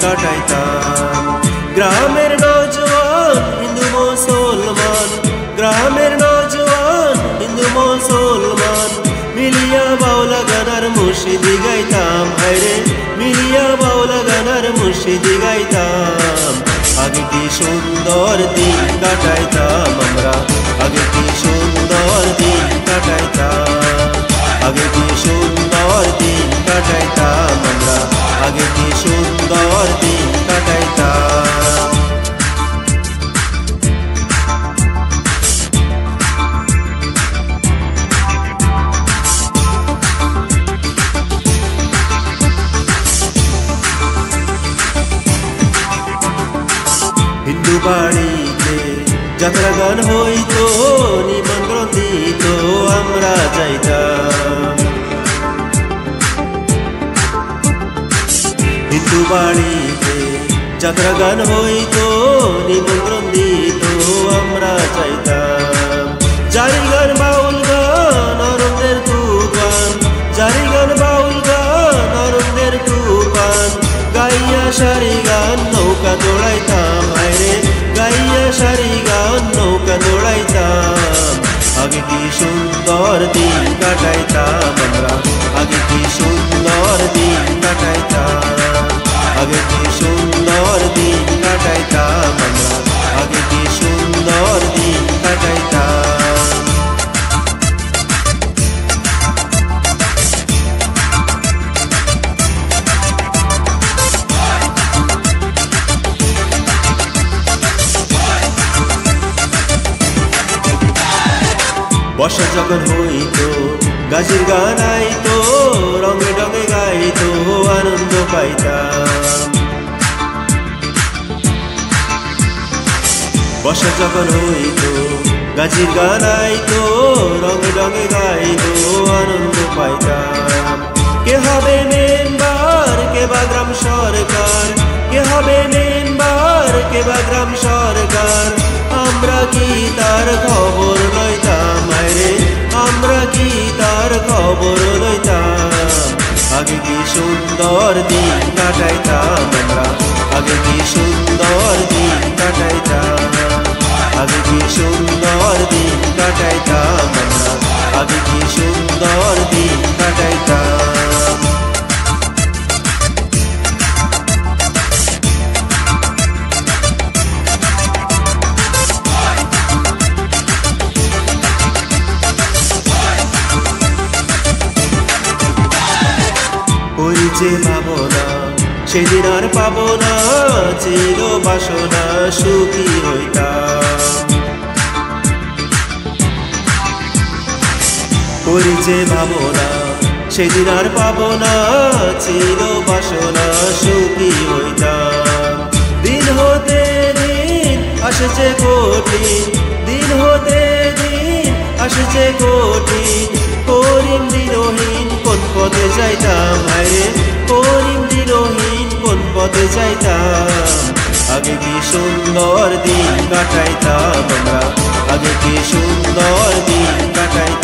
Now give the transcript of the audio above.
কাটাইতাম। গ্রামের নওজোয়ান হিন্দু মুসলমান, গ্রামের নওজোয়ান হিন্দু মুসলমান মিলিয়া বাউলা গানার মুর্শিদি গাইতাম। হায়রে মিলিয়া বাউলা গানার মুর্শিদি গাইতাম। আগে কি সুন্দর দিন কাটাইতাম আমরা, আগে কি সুন্দর দিন কাটাইতাম। আগে কি সুন্দর দিন কাটাইতাম আমরা, আগে কি সুন্দর দিন কাটাইতাম। হিন্দু বাড়িতে যাত্রা গান হইতো, নিমন্ত্রণ দিত আমরা যাইতাম। হিন্দু বাড়িতে যাত্রা গান হইতো, নিমন্ত্রণ দিত আমরা যাইতাম। জারি গান বাউল গান আনন্দের তুফান, জারি গান বাউল গান আনন্দের তুফান গাইয়া সারি গান নৌকা দৌড়াইতাম। হায়রে গাইয়া সারি গান নৌকা দৌড়াইতাম। আগে কি সুন্দর দিন কাটাইতাম আমরা, আগে কি সুন্দর দিন কাটাইতাম। আগে কি সুন্দর দিন কাটাইতাম আমরা, আগে কি সুন্দর দিন কাটাইতাম। বর্ষা যখন হইতো গাছের গান আইতো, রঙে রঙে গাইতো আনন্দ পাইতাম। বর্ষা যখন হইতো গাছের গান আইতো, রঙে রঙে গাইতো আনন্দ পাইতাম। কে হবে মেম্বার, কে বা গ্রাম সরকার, কে হবে মেম্বার, কে বা গ্রাম সরকার আমরা কি তার খবর লইতাম। হায়রে আমরা কি তার খবর লইতাম। আগে কি সুন্দর দিন কাটাইতাম আমরা, আগে কি সুন্দর দিন কাটাইতাম। আগে কি সুন্দর দিন কাটাইতাম আমরা, আগে কি সুন্দর দিন কাটাইতাম। যে পাবো না সেদিন আর পাবো না, ছিল বাসনা সুখী হইতাম। করি যে ভাবো না সেদিন আর পাবো না, ছিল বাসনা সুখী হইতাম। দিন হতে দিন আসছে কঠিন, দিন হতে দিন আসছে কঠিন করিম দিনহীন কোন পথে যাইতাম। হায়রে করিম দিনহীন কোন পথে যাইতাম। আগে কি সুন্দর দিন কাটাইতাম আমরা, আগে কি সুন্দর দিন কাটাইতাম।